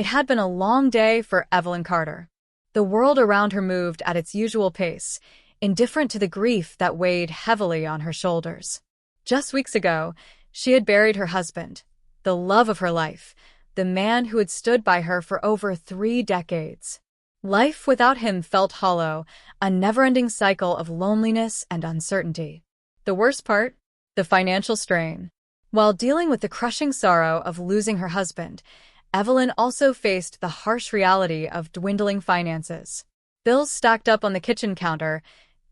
It had been a long day for Evelyn Carter. The world around her moved at its usual pace, indifferent to the grief that weighed heavily on her shoulders. Just weeks ago, she had buried her husband, the love of her life, the man who had stood by her for over 3 decades. Life without him felt hollow, a never-ending cycle of loneliness and uncertainty. The worst part? The financial strain. While dealing with the crushing sorrow of losing her husband, Evelyn also faced the harsh reality of dwindling finances. Bills stacked up on the kitchen counter,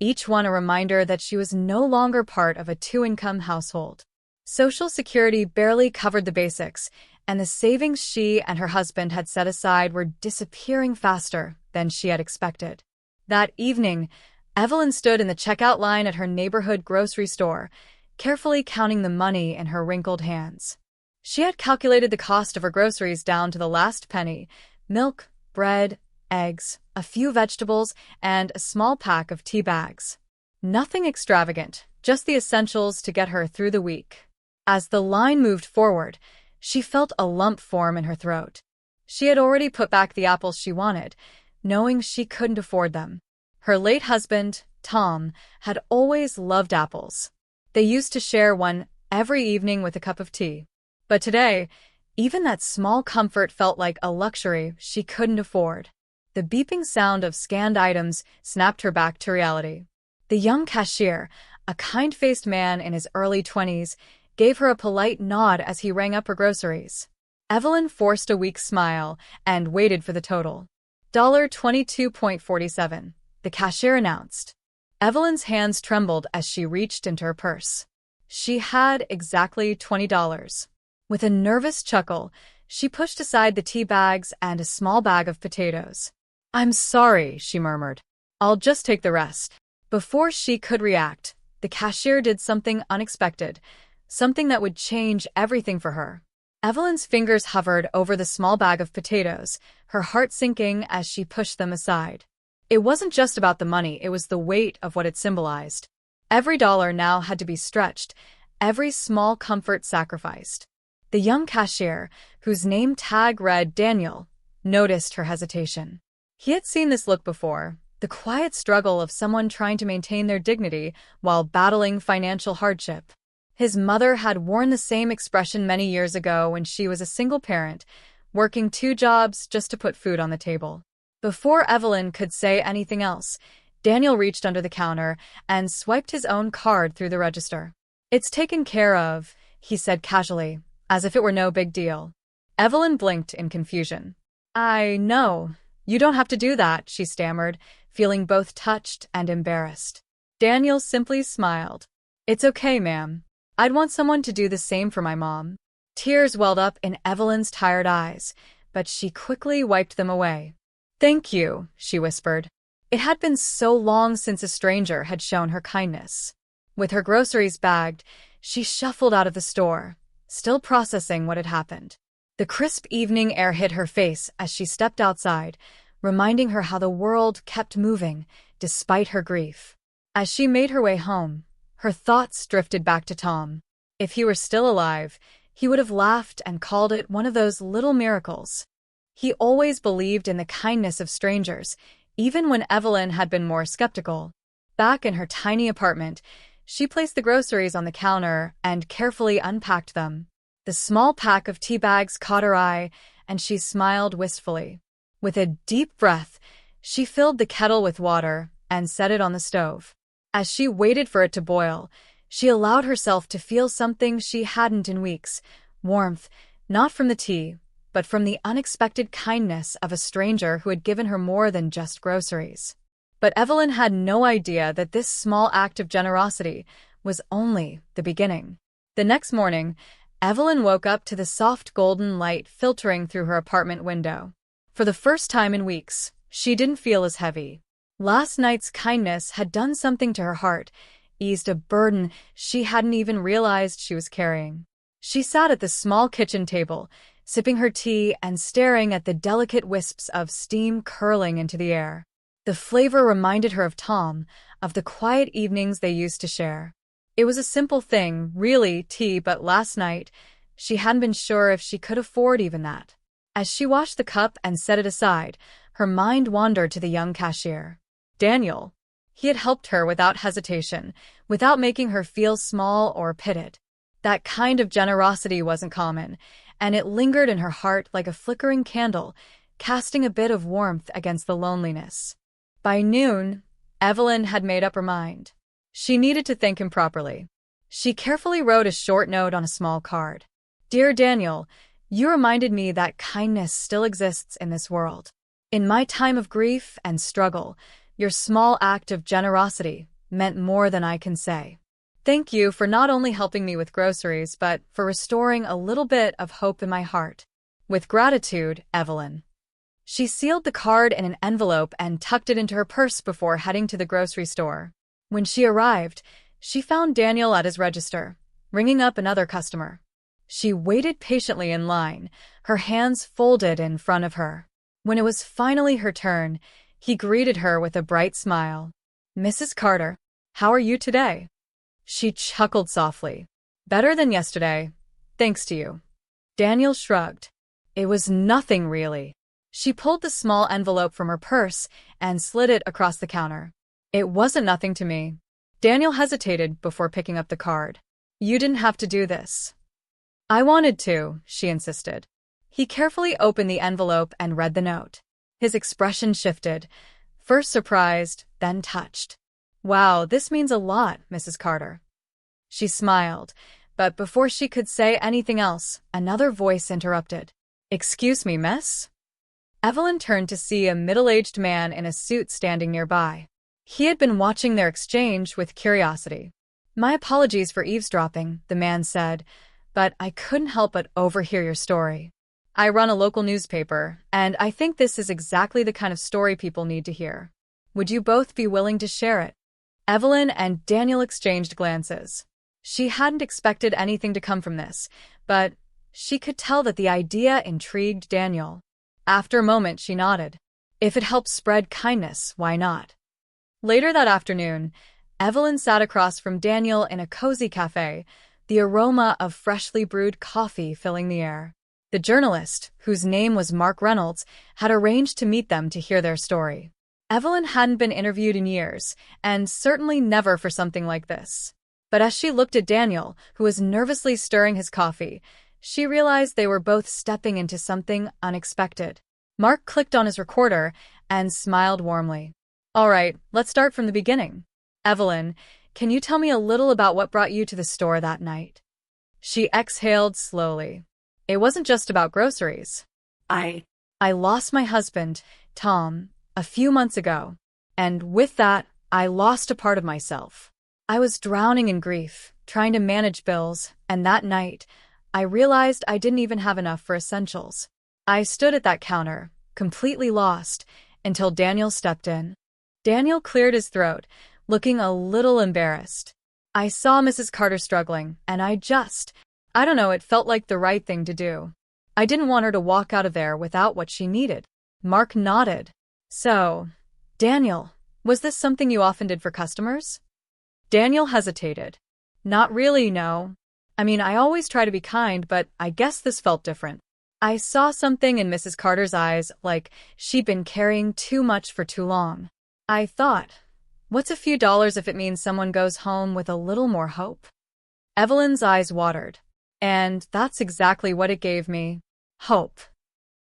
each one a reminder that she was no longer part of a 2-income household. Social Security barely covered the basics, and the savings she and her husband had set aside were disappearing faster than she had expected. That evening, Evelyn stood in the checkout line at her neighborhood grocery store, carefully counting the money in her wrinkled hands. She had calculated the cost of her groceries down to the last penny: milk, bread, eggs, a few vegetables, and a small pack of tea bags. Nothing extravagant, just the essentials to get her through the week. As the line moved forward, she felt a lump form in her throat. She had already put back the apples she wanted, knowing she couldn't afford them. Her late husband, Tom, had always loved apples. They used to share one every evening with a cup of tea. But today, even that small comfort felt like a luxury she couldn't afford. The beeping sound of scanned items snapped her back to reality. The young cashier, a kind-faced man in his early 20s, gave her a polite nod as he rang up her groceries. Evelyn forced a weak smile and waited for the total. $22.47, the cashier announced. Evelyn's hands trembled as she reached into her purse. She had exactly $20. With a nervous chuckle, she pushed aside the tea bags and a small bag of potatoes. "I'm sorry," she murmured. "I'll just take the rest." Before she could react, the cashier did something unexpected, something that would change everything for her. Evelyn's fingers hovered over the small bag of potatoes, her heart sinking as she pushed them aside. It wasn't just about the money, it was the weight of what it symbolized. Every dollar now had to be stretched, every small comfort sacrificed. The young cashier, whose name tag read Daniel, noticed her hesitation. He had seen this look before, the quiet struggle of someone trying to maintain their dignity while battling financial hardship. His mother had worn the same expression many years ago when she was a single parent, working 2 jobs just to put food on the table. Before Evelyn could say anything else, Daniel reached under the counter and swiped his own card through the register. "It's taken care of," he said casually, as if it were no big deal. Evelyn blinked in confusion. "I know. You don't have to do that," she stammered, feeling both touched and embarrassed. Daniel simply smiled. "It's okay, ma'am. I'd want someone to do the same for my mom." Tears welled up in Evelyn's tired eyes, but she quickly wiped them away. "Thank you," she whispered. It had been so long since a stranger had shown her kindness. With her groceries bagged, she shuffled out of the store, still processing what had happened. The crisp evening air hit her face as she stepped outside, reminding her how the world kept moving, despite her grief. As she made her way home, her thoughts drifted back to Tom. If he were still alive, he would have laughed and called it one of those little miracles. He always believed in the kindness of strangers, even when Evelyn had been more skeptical. Back in her tiny apartment, she placed the groceries on the counter and carefully unpacked them. The small pack of tea bags caught her eye, and she smiled wistfully. With a deep breath, she filled the kettle with water and set it on the stove. As she waited for it to boil, she allowed herself to feel something she hadn't in weeks: warmth, not from the tea, but from the unexpected kindness of a stranger who had given her more than just groceries. But Evelyn had no idea that this small act of generosity was only the beginning. The next morning, Evelyn woke up to the soft golden light filtering through her apartment window. For the first time in weeks, she didn't feel as heavy. Last night's kindness had done something to her heart, eased a burden she hadn't even realized she was carrying. She sat at the small kitchen table, sipping her tea and staring at the delicate wisps of steam curling into the air. The flavor reminded her of Tom, of the quiet evenings they used to share. It was a simple thing, really, tea, but last night, she hadn't been sure if she could afford even that. As she washed the cup and set it aside, her mind wandered to the young cashier. Daniel. He had helped her without hesitation, without making her feel small or pitted. That kind of generosity wasn't common, and it lingered in her heart like a flickering candle, casting a bit of warmth against the loneliness. By noon, Evelyn had made up her mind. She needed to thank him properly. She carefully wrote a short note on a small card. Dear Daniel, you reminded me that kindness still exists in this world. In my time of grief and struggle, your small act of generosity meant more than I can say. Thank you for not only helping me with groceries, but for restoring a little bit of hope in my heart. With gratitude, Evelyn. She sealed the card in an envelope and tucked it into her purse before heading to the grocery store. When she arrived, she found Daniel at his register, ringing up another customer. She waited patiently in line, her hands folded in front of her. When it was finally her turn, he greeted her with a bright smile. Mrs. Carter, how are you today? She chuckled softly. Better than yesterday, thanks to you. Daniel shrugged. It was nothing really. She pulled the small envelope from her purse and slid it across the counter. It wasn't nothing to me. Daniel hesitated before picking up the card. You didn't have to do this. I wanted to, she insisted. He carefully opened the envelope and read the note. His expression shifted, first surprised, then touched. Wow, this means a lot, Mrs. Carter. She smiled, but before she could say anything else, another voice interrupted. Excuse me, miss? Evelyn turned to see a middle-aged man in a suit standing nearby. He had been watching their exchange with curiosity. My apologies for eavesdropping, the man said, but I couldn't help but overhear your story. I run a local newspaper, and I think this is exactly the kind of story people need to hear. Would you both be willing to share it? Evelyn and Daniel exchanged glances. She hadn't expected anything to come from this, but she could tell that the idea intrigued Daniel. After a moment, she nodded. If it helps spread kindness, why not? Later that afternoon, Evelyn sat across from Daniel in a cozy cafe, the aroma of freshly brewed coffee filling the air. The journalist, whose name was Mark Reynolds, had arranged to meet them to hear their story. Evelyn hadn't been interviewed in years, and certainly never for something like this. But as she looked at Daniel, who was nervously stirring his coffee, she realized they were both stepping into something unexpected. Mark clicked on his recorder and smiled warmly. All right, let's start from the beginning. Evelyn, can you tell me a little about what brought you to the store that night? She exhaled slowly. It wasn't just about groceries. I lost my husband, Tom, a few months ago. And with that, I lost a part of myself. I was drowning in grief, trying to manage bills, and that night, I realized I didn't even have enough for essentials. I stood at that counter, completely lost, until Daniel stepped in. Daniel cleared his throat, looking a little embarrassed. I saw Mrs. Carter struggling, and I don't know, it felt like the right thing to do. I didn't want her to walk out of there without what she needed. Mark nodded. So, Daniel, was this something you often did for customers? Daniel hesitated. Not really, no. I mean, I always try to be kind, but I guess this felt different. I saw something in Mrs. Carter's eyes, like she'd been carrying too much for too long. I thought, what's a few dollars if it means someone goes home with a little more hope? Evelyn's eyes watered. And that's exactly what it gave me. Hope.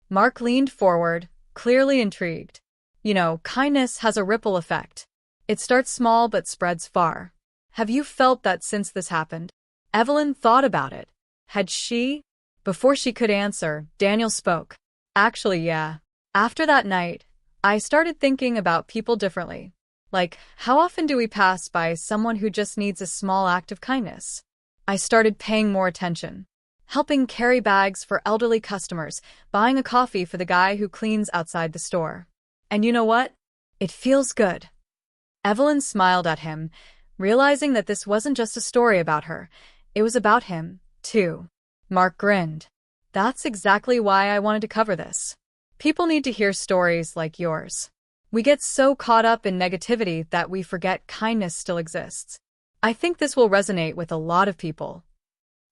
Mark leaned forward, clearly intrigued. You know, kindness has a ripple effect. It starts small but spreads far. Have you felt that since this happened? Evelyn thought about it. Had she? Before she could answer, Daniel spoke. Actually, yeah. After that night, I started thinking about people differently. Like, how often do we pass by someone who just needs a small act of kindness? I started paying more attention. Helping carry bags for elderly customers, buying a coffee for the guy who cleans outside the store. And you know what? It feels good. Evelyn smiled at him, realizing that this wasn't just a story about her. It was about him, too. Mark grinned. That's exactly why I wanted to cover this. People need to hear stories like yours. We get so caught up in negativity that we forget kindness still exists. I think this will resonate with a lot of people.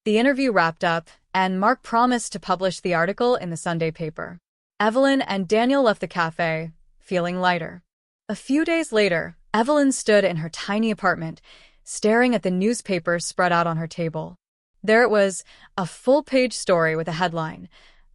The interview wrapped up, and Mark promised to publish the article in the Sunday paper. Evelyn and Daniel left the cafe, feeling lighter. A few days later, Evelyn stood in her tiny apartment, staring at the newspaper spread out on her table. There it was, a full-page story with a headline,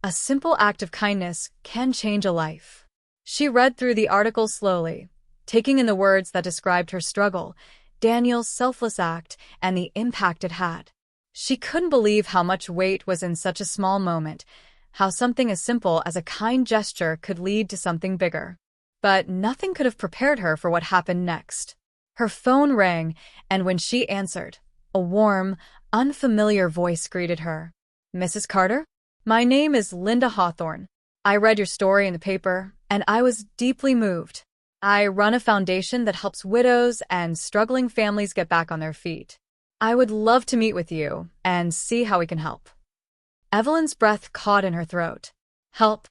"A simple act of kindness can change a life." She read through the article slowly, taking in the words that described her struggle, Daniel's selfless act, and the impact it had. She couldn't believe how much weight was in such a small moment, how something as simple as a kind gesture could lead to something bigger. But nothing could have prepared her for what happened next. Her phone rang, and when she answered, a warm, unfamiliar voice greeted her. "Mrs. Carter? My name is Linda Hawthorne. I read your story in the paper, and I was deeply moved. I run a foundation that helps widows and struggling families get back on their feet. I would love to meet with you and see how we can help." Evelyn's breath caught in her throat. "Help?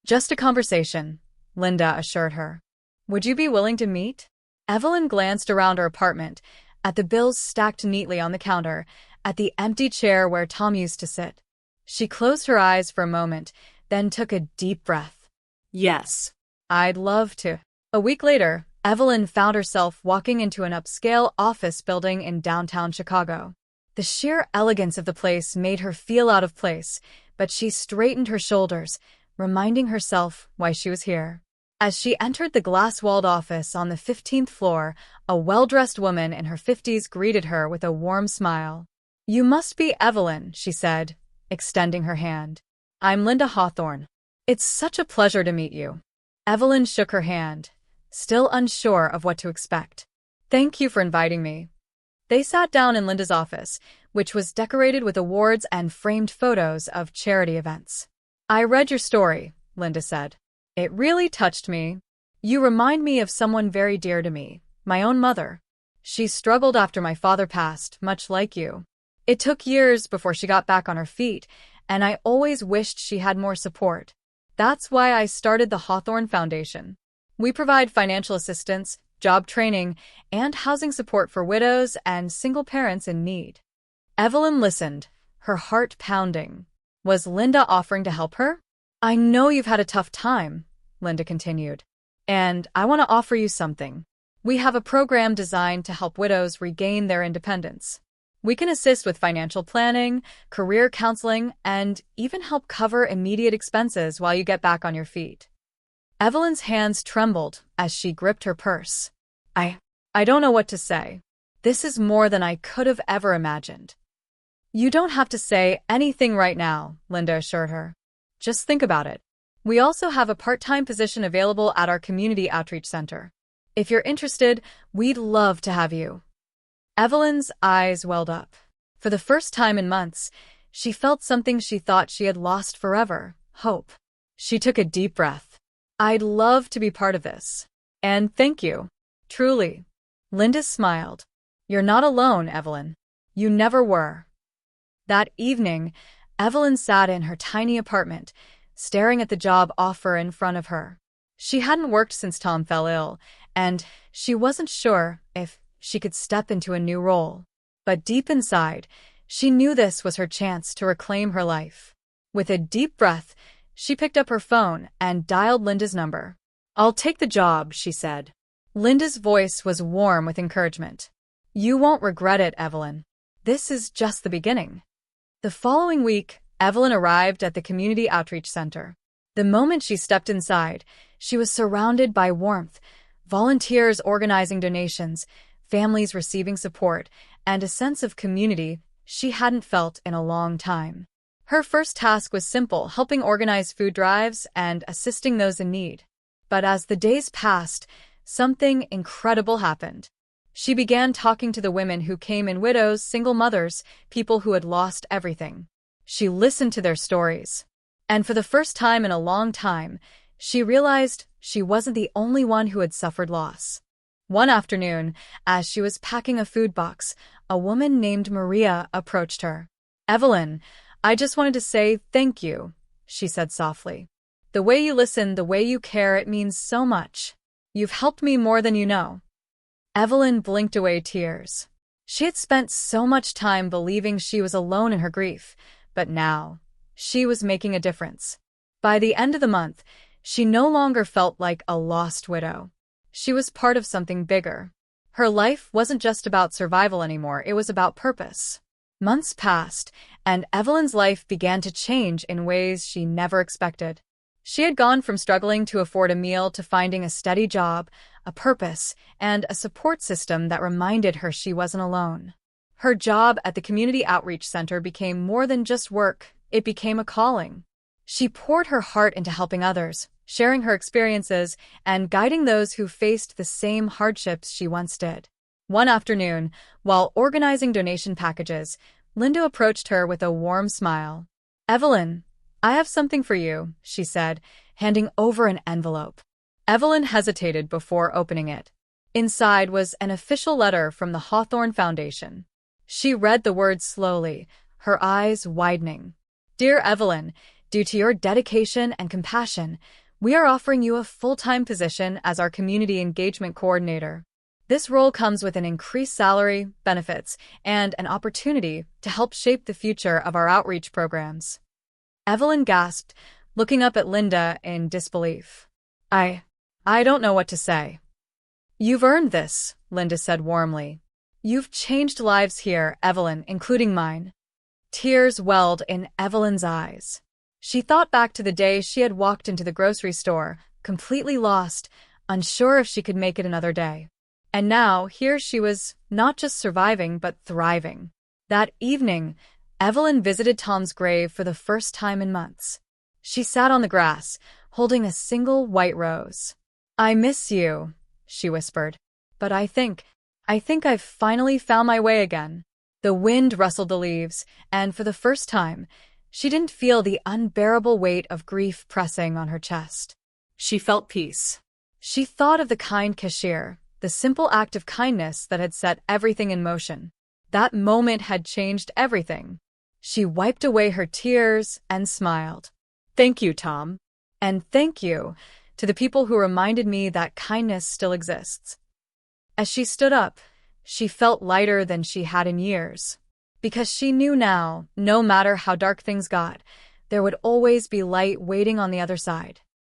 Just a conversation," Linda assured her. "Would you be willing to meet?" Evelyn glanced around her apartment, at the bills stacked neatly on the counter, at the empty chair where Tom used to sit. She closed her eyes for a moment, then took a deep breath. "Yes, I'd love to." A week later, Evelyn found herself walking into an upscale office building in downtown Chicago. The sheer elegance of the place made her feel out of place, but she straightened her shoulders, reminding herself why she was here. As she entered the glass-walled office on the 15th floor, a well-dressed woman in her 50s greeted her with a warm smile. "You must be Evelyn," she said, extending her hand. "I'm Linda Hawthorne. It's such a pleasure to meet you." Evelyn shook her hand, still unsure of what to expect. "Thank you for inviting me." They sat down in Linda's office, which was decorated with awards and framed photos of charity events. "I read your story," Linda said. "It really touched me. You remind me of someone very dear to me, my own mother. She struggled after my father passed, much like you. It took years before she got back on her feet, and I always wished she had more support. That's why I started the Hawthorne Foundation. We provide financial assistance, job training, and housing support for widows and single parents in need." Evelyn listened, her heart pounding. Was Linda offering to help her? "I know you've had a tough time," Linda continued, "and I want to offer you something. We have a program designed to help widows regain their independence. We can assist with financial planning, career counseling, and even help cover immediate expenses while you get back on your feet." Evelyn's hands trembled as she gripped her purse. I don't know what to say. This is more than I could have ever imagined." "You don't have to say anything right now," Linda assured her. "Just think about it. We also have a part-time position available at our community outreach center. If you're interested, we'd love to have you." Evelyn's eyes welled up. For the first time in months, she felt something she thought she had lost forever, hope. She took a deep breath. "I'd love to be part of this. And thank you. Truly." Linda smiled. "You're not alone, Evelyn. You never were." That evening, Evelyn sat in her tiny apartment, staring at the job offer in front of her. She hadn't worked since Tom fell ill, and she wasn't sure if she could step into a new role. But deep inside, she knew this was her chance to reclaim her life. With a deep breath, she picked up her phone and dialed Linda's number. "I'll take the job," she said. Linda's voice was warm with encouragement. "You won't regret it, Evelyn. This is just the beginning." The following week, Evelyn arrived at the Community Outreach Center. The moment she stepped inside, she was surrounded by warmth, volunteers organizing donations, families receiving support, and a sense of community she hadn't felt in a long time. Her first task was simple, helping organize food drives and assisting those in need. But as the days passed, something incredible happened. She began talking to the women who came in, widows, single mothers, people who had lost everything. She listened to their stories. And for the first time in a long time, she realized she wasn't the only one who had suffered loss. One afternoon, as she was packing a food box, a woman named Maria approached her. "Evelyn, I just wanted to say thank you," she said softly. "The way you listen, the way you care, it means so much. You've helped me more than you know." Evelyn blinked away tears. She had spent so much time believing she was alone in her grief, but now, she was making a difference. By the end of the month, she no longer felt like a lost widow. She was part of something bigger. Her life wasn't just about survival anymore, it was about purpose. Months passed, and Evelyn's life began to change in ways she never expected. She had gone from struggling to afford a meal to finding a steady job, a purpose, and a support system that reminded her she wasn't alone. Her job at the Community Outreach Center became more than just work, it became a calling. She poured her heart into helping others, sharing her experiences, and guiding those who faced the same hardships she once did. One afternoon, while organizing donation packages, Linda approached her with a warm smile. "Evelyn, I have something for you," she said, handing over an envelope. Evelyn hesitated before opening it. Inside was an official letter from the Hawthorne Foundation. She read the words slowly, her eyes widening. "Dear Evelyn, due to your dedication and compassion, we are offering you a full-time position as our Community Engagement Coordinator. This role comes with an increased salary, benefits, and an opportunity to help shape the future of our outreach programs." Evelyn gasped, looking up at Linda in disbelief. I don't know what to say." "You've earned this," Linda said warmly. "You've changed lives here, Evelyn, including mine." Tears welled in Evelyn's eyes. She thought back to the day she had walked into the grocery store, completely lost, unsure if she could make it another day. And now, here she was, not just surviving, but thriving. That evening, Evelyn visited Tom's grave for the first time in months. She sat on the grass, holding a single white rose. "I miss you," she whispered. "But I think I've finally found my way again." The wind rustled the leaves, and for the first time, she didn't feel the unbearable weight of grief pressing on her chest. She felt peace. She thought of the kind cashier, the simple act of kindness that had set everything in motion. That moment had changed everything. She wiped away her tears and smiled. "Thank you, Tom. And thank you to the people who reminded me that kindness still exists." As she stood up, she felt lighter than she had in years. Because she knew now, no matter how dark things got, there would always be light waiting on the other side.